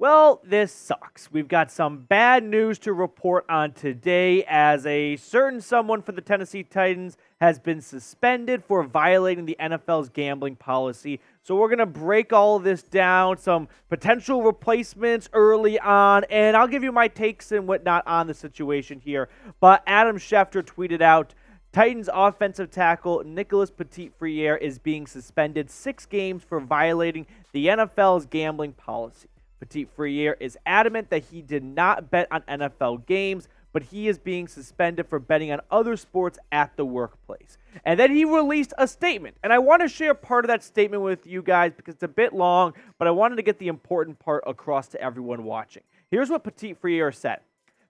Well, this sucks. We've got some bad news to report on today as a certain someone for the Tennessee Titans has been suspended for violating the NFL's gambling policy. So we're going to break all of this down, some potential replacements early on, and I'll give you my takes and whatnot on the situation here. But Adam Schefter tweeted out, Titans offensive tackle Nicholas Petit-Frere is being suspended 6 games for violating the NFL's gambling policy. Petit-Frere is adamant that he did not bet on NFL games, but he is being suspended for betting on other sports at the workplace. And then he released a statement, and I want to share part of that statement with you guys because it's a bit long, but I wanted to get the important part across to everyone watching. Here's what Petit-Frere said.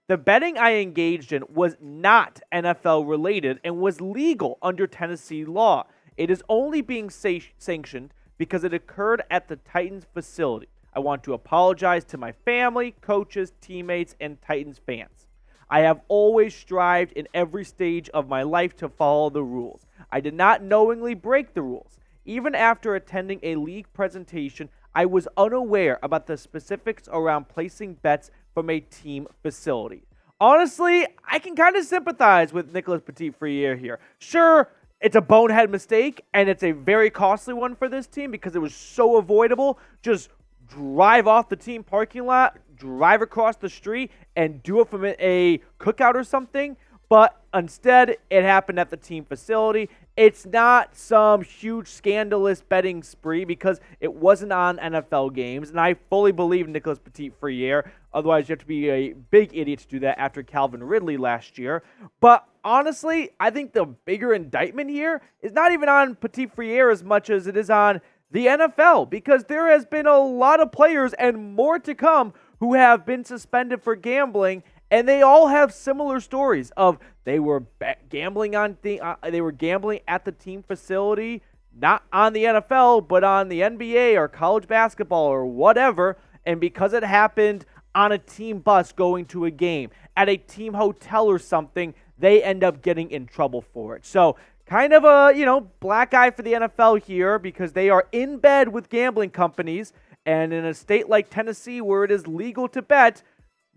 The betting I engaged in was not NFL related and was legal under Tennessee law. It is only being sanctioned because it occurred at the Titans facility. I want to apologize to my family, coaches, teammates, and Titans fans. I have always strived in every stage of my life to follow the rules. I did not knowingly break the rules. Even after attending a league presentation, I was unaware about the specifics around placing bets from a team facility. Honestly, I can kind of sympathize with Nicholas Petit-Frere here. Sure, it's a bonehead mistake, and it's a very costly one for this team because it was so avoidable. Just drive off the team parking lot, drive across the street, and do it from a cookout or something. But instead, it happened at the team facility. It's not some huge scandalous betting spree because it wasn't on NFL games. And I fully believe Nicholas Petit-Frere. Otherwise, you have to be a big idiot to do that after Calvin Ridley last year. But honestly, I think the bigger indictment here is not even on Petit-Frere as much as it is on the NFL, because there has been a lot of players and more to come who have been suspended for gambling, and they all have similar stories of they were gambling at the team facility, not on the NFL, but on the NBA or college basketball or whatever, and because it happened on a team bus going to a game, at a team hotel or something, they end up getting in trouble for it. So kind of a, black eye for the NFL here because they are in bed with gambling companies. And in a state like Tennessee where it is legal to bet,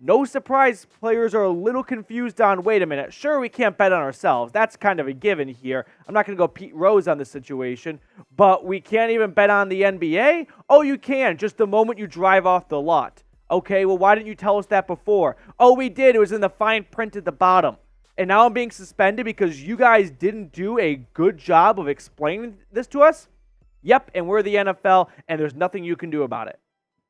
no surprise players are a little confused on, wait a minute, sure, we can't bet on ourselves. That's kind of a given here. I'm not going to go Pete Rose on this situation, but we can't even bet on the NBA? Oh, you can, just the moment you drive off the lot. Okay, well, why didn't you tell us that before? Oh, we did. It was in the fine print at the bottom. And now I'm being suspended because you guys didn't do a good job of explaining this to us? Yep, and we're the NFL, and there's nothing you can do about it.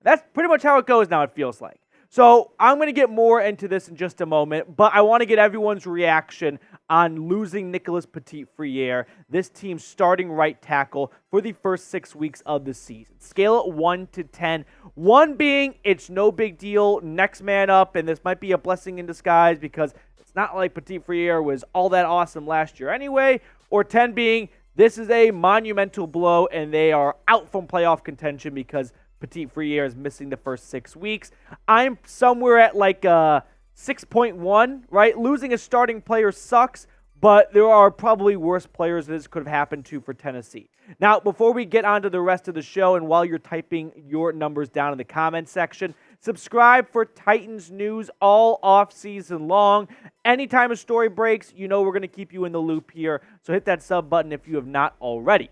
That's pretty much how it goes now, it feels like. So I'm going to get more into this in just a moment, but I want to get everyone's reaction on losing Nicholas Petit-Frere, this team's starting right tackle for the first 6 weeks of the season. Scale it 1 to 10. 1 being it's no big deal, next man up, and this might be a blessing in disguise because it's not like Petit-Frere was all that awesome last year anyway, or 10 being this is a monumental blow and they are out from playoff contention because Petit-Frere is missing the first 6 weeks. I'm somewhere at like 6.1, right? Losing a starting player sucks, but there are probably worse players this could have happened to for Tennessee. Now, before we get on to the rest of the show, and while you're typing your numbers down in the comment section, subscribe for Titans news all off-season long. Anytime a story breaks, we're going to keep you in the loop here, so hit that sub button if you have not already.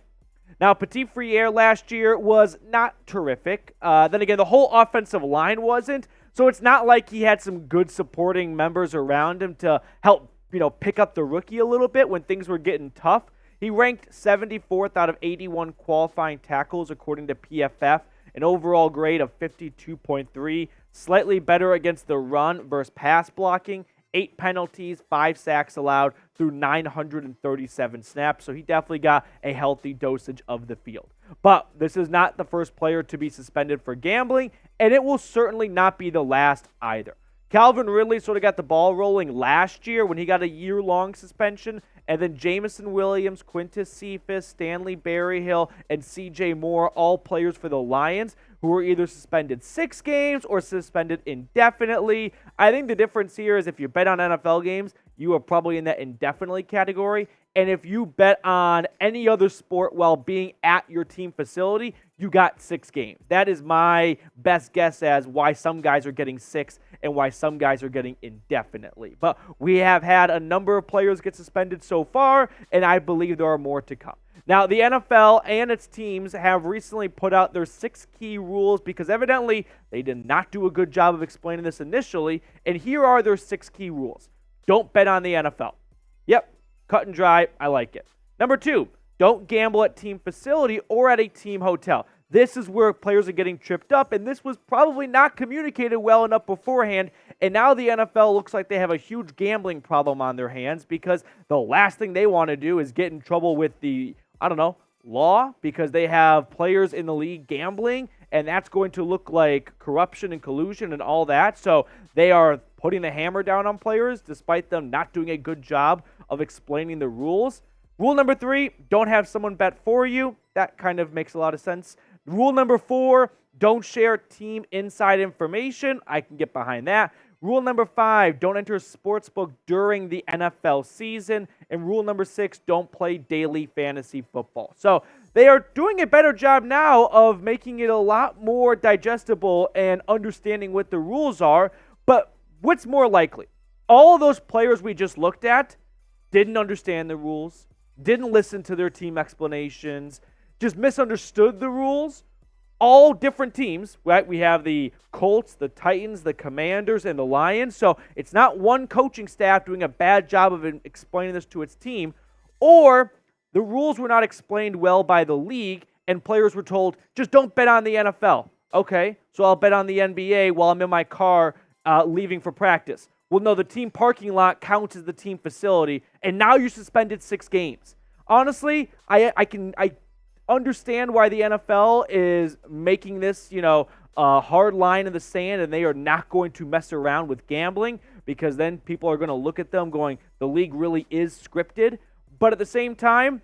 Now, Petit-Frere last year was not terrific. Then again, the whole offensive line wasn't, so it's not like he had some good supporting members around him to help, pick up the rookie a little bit when things were getting tough. He ranked 74th out of 81 qualifying tackles according to PFF, an overall grade of 52.3, slightly better against the run versus pass blocking, 8 penalties, 5 sacks allowed through 937 snaps, so he definitely got a healthy dosage of the field. But this is not the first player to be suspended for gambling, and it will certainly not be the last either. Calvin Ridley sort of got the ball rolling last year when he got a year-long suspension, and then Jameson Williams, Quintus Cephas, Stanley Berryhill, and C.J. Moore, all players for the Lions, who were either suspended 6 games or suspended indefinitely. I think the difference here is if you bet on NFL games, you are probably in that indefinitely category. And if you bet on any other sport while being at your team facility, you got 6 games. That is my best guess as why some guys are getting 6 and why some guys are getting indefinitely. But we have had a number of players get suspended so far, and I believe there are more to come. Now, the NFL and its teams have recently put out their 6 key rules because evidently they did not do a good job of explaining this initially. And here are their 6 key rules. Don't bet on the NFL. Yep, cut and dry. I like it. Number 2, don't gamble at team facility or at a team hotel. This is where players are getting tripped up, and this was probably not communicated well enough beforehand, and now the NFL looks like they have a huge gambling problem on their hands because the last thing they want to do is get in trouble with the law, because they have players in the league gambling, and that's going to look like corruption and collusion and all that. So they are putting the hammer down on players despite them not doing a good job of explaining the rules. Rule number 3, don't have someone bet for you. That kind of makes a lot of sense. Rule number 4, don't share team inside information. I can get behind that. Rule number 5, don't enter a sportsbook during the NFL season. And rule number 6, don't play daily fantasy football. So they are doing a better job now of making it a lot more digestible and understanding what the rules are. But what's more likely? All of those players we just looked at didn't understand the rules, didn't listen to their team explanations, just misunderstood the rules. All different teams, right? We have the Colts, the Titans, the Commanders, and the Lions. So it's not one coaching staff doing a bad job of explaining this to its team, or the rules were not explained well by the league, and players were told, just don't bet on the NFL. Okay, so I'll bet on the NBA while I'm in my car leaving for practice. Well, no, the team parking lot counts as the team facility, and now you're suspended 6 games. Honestly, I understand why the NFL is making this, a hard line in the sand, and they are not going to mess around with gambling, because then people are going to look at them going, the league really is scripted. But at the same time,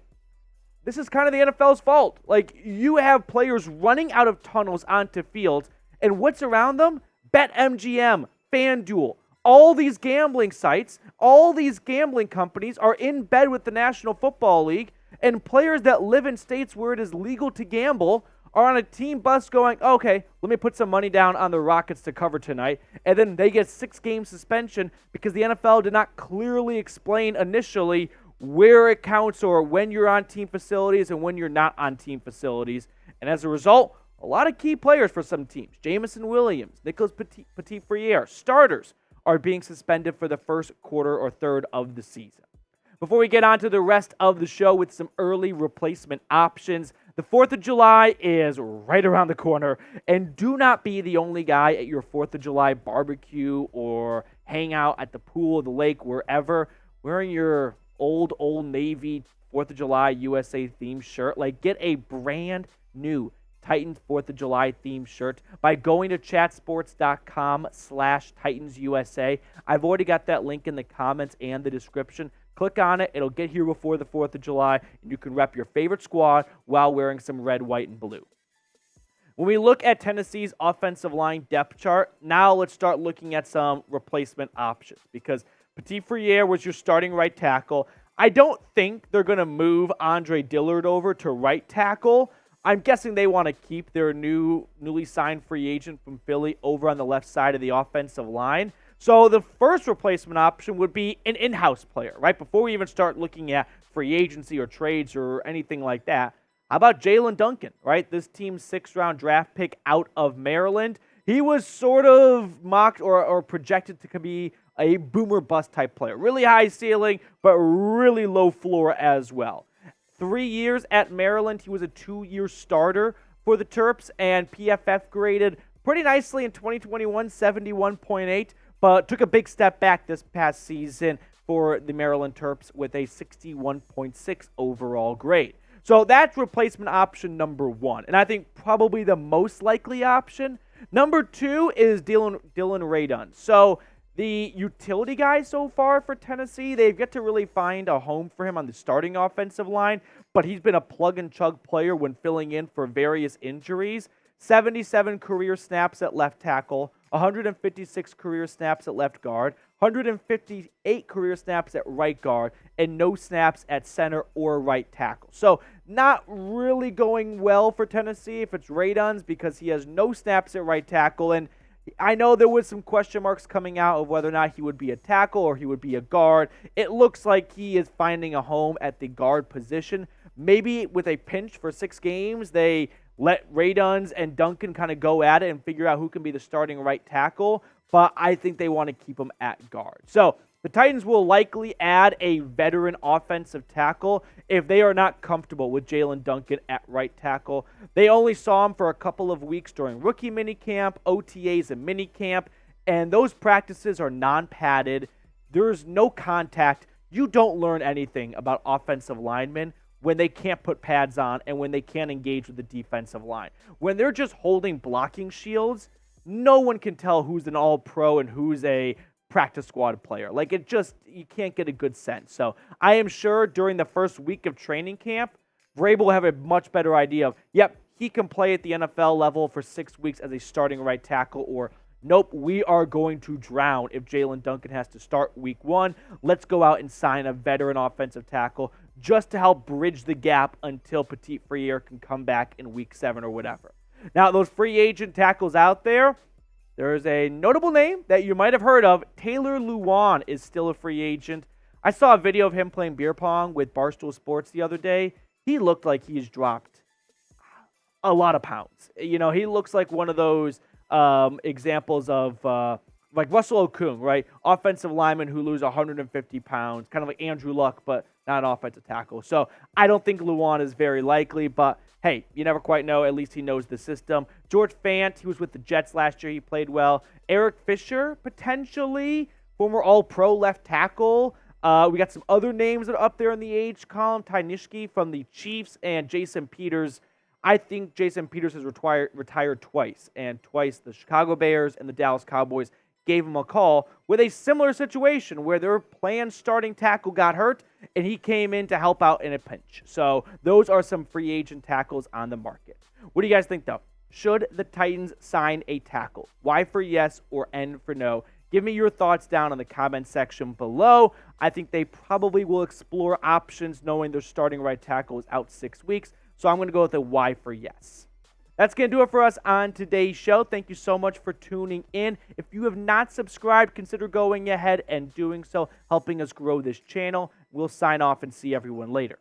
this is kind of the NFL's fault. Like, you have players running out of tunnels onto fields, and what's around them? BetMGM, FanDuel, all these gambling sites, all these gambling companies are in bed with the National Football League, and players that live in states where it is legal to gamble are on a team bus going, okay, let me put some money down on the Rockets to cover tonight. And then they get 6-game suspension because the NFL did not clearly explain initially where it counts or when you're on team facilities and when you're not on team facilities. And as a result, a lot of key players for some teams, Jameson Williams, Nicholas Petit-Frere, starters, are being suspended for the first quarter or third of the season. Before we get on to the rest of the show with some early replacement options, the 4th of July is right around the corner, and do not be the only guy at your 4th of July barbecue or hangout at the pool, the lake, wherever, wearing your old Navy 4th of July USA themed shirt. Like, get a brand new Titans 4th of July themed shirt by going to chatsports.com/TitansUSA. I've already got that link in the comments and the description. Click on it. It'll get here before the 4th of July, and you can rep your favorite squad while wearing some red, white, and blue. When we look at Tennessee's offensive line depth chart, now let's start looking at some replacement options, because Petit-Frere was your starting right tackle. I don't think they're going to move Andre Dillard over to right tackle. I'm guessing they want to keep their newly signed free agent from Philly over on the left side of the offensive line. So the first replacement option would be an in-house player, right? Before we even start looking at free agency or trades or anything like that, how about Jaelyn Duncan, right? This team's 6th-round draft pick out of Maryland. He was sort of mocked or projected to be a boomer bust type player. Really high ceiling, but really low floor as well. 3 years at Maryland, he was a 2-year starter for the Terps, and PFF graded pretty nicely in 2021, 71.8. But took a big step back this past season for the Maryland Terps with a 61.6 overall grade. So that's replacement option number 1, and I think probably the most likely option. Number 2 is Dillon Radunz. So the utility guy so far for Tennessee, they've yet to really find a home for him on the starting offensive line, but he's been a plug-and-chug player when filling in for various injuries. 77 career snaps at left tackle, 156 career snaps at left guard, 158 career snaps at right guard, and no snaps at center or right tackle. So not really going well for Tennessee if it's Radunz, because he has no snaps at right tackle. And I know there was some question marks coming out of whether or not he would be a tackle or he would be a guard. It looks like he is finding a home at the guard position. Maybe with a pinch for 6 games, they let Radunz and Duncan kind of go at it and figure out who can be the starting right tackle. But I think they want to keep him at guard. So the Titans will likely add a veteran offensive tackle if they are not comfortable with Jaelyn Duncan at right tackle. They only saw him for a couple of weeks during rookie minicamp, OTAs, and minicamp, and those practices are non-padded. There's no contact. You don't learn anything about offensive linemen when they can't put pads on and when they can't engage with the defensive line. When they're just holding blocking shields, no one can tell who's an all-pro and who's a practice squad player. Like, it just, you can't get a good sense. So I am sure during the first week of training camp, Vrabel will have a much better idea of, yep, he can play at the NFL level for 6 weeks as a starting right tackle, or nope, we are going to drown if Jaelyn Duncan has to start week 1. Let's go out and sign a veteran offensive tackle just to help bridge the gap until Petit-Frere can come back in week 7 or whatever. Now, those free agent tackles out there, there's a notable name that you might have heard of. Taylor Lewan is still a free agent. I saw a video of him playing beer pong with Barstool Sports the other day. He looked like he's dropped a lot of pounds. You know, he looks like one of those examples of like Russell Okung, right? Offensive lineman who lose 150 pounds, kind of like Andrew Luck, but not an offensive tackle. So I don't think Lewan is very likely, but hey, you never quite know. At least he knows the system. George Fant, he was with the Jets last year. He played well. Eric Fisher, potentially, former All-Pro left tackle. We got some other names that are up there in the age column. Ty Nishke from the Chiefs and Jason Peters. I think Jason Peters has retired twice, and twice the Chicago Bears and the Dallas Cowboys gave him a call with a similar situation where their planned starting tackle got hurt, and he came in to help out in a pinch. So those are some free agent tackles on the market. What do you guys think, though? Should the Titans sign a tackle? Y for yes or N for no? Give me your thoughts down in the comment section below. I think they probably will explore options knowing their starting right tackle is out 6 weeks. So I'm going to go with a Y for yes. That's going to do it for us on today's show. Thank you so much for tuning in. If you have not subscribed, consider going ahead and doing so, helping us grow this channel. We'll sign off and see everyone later.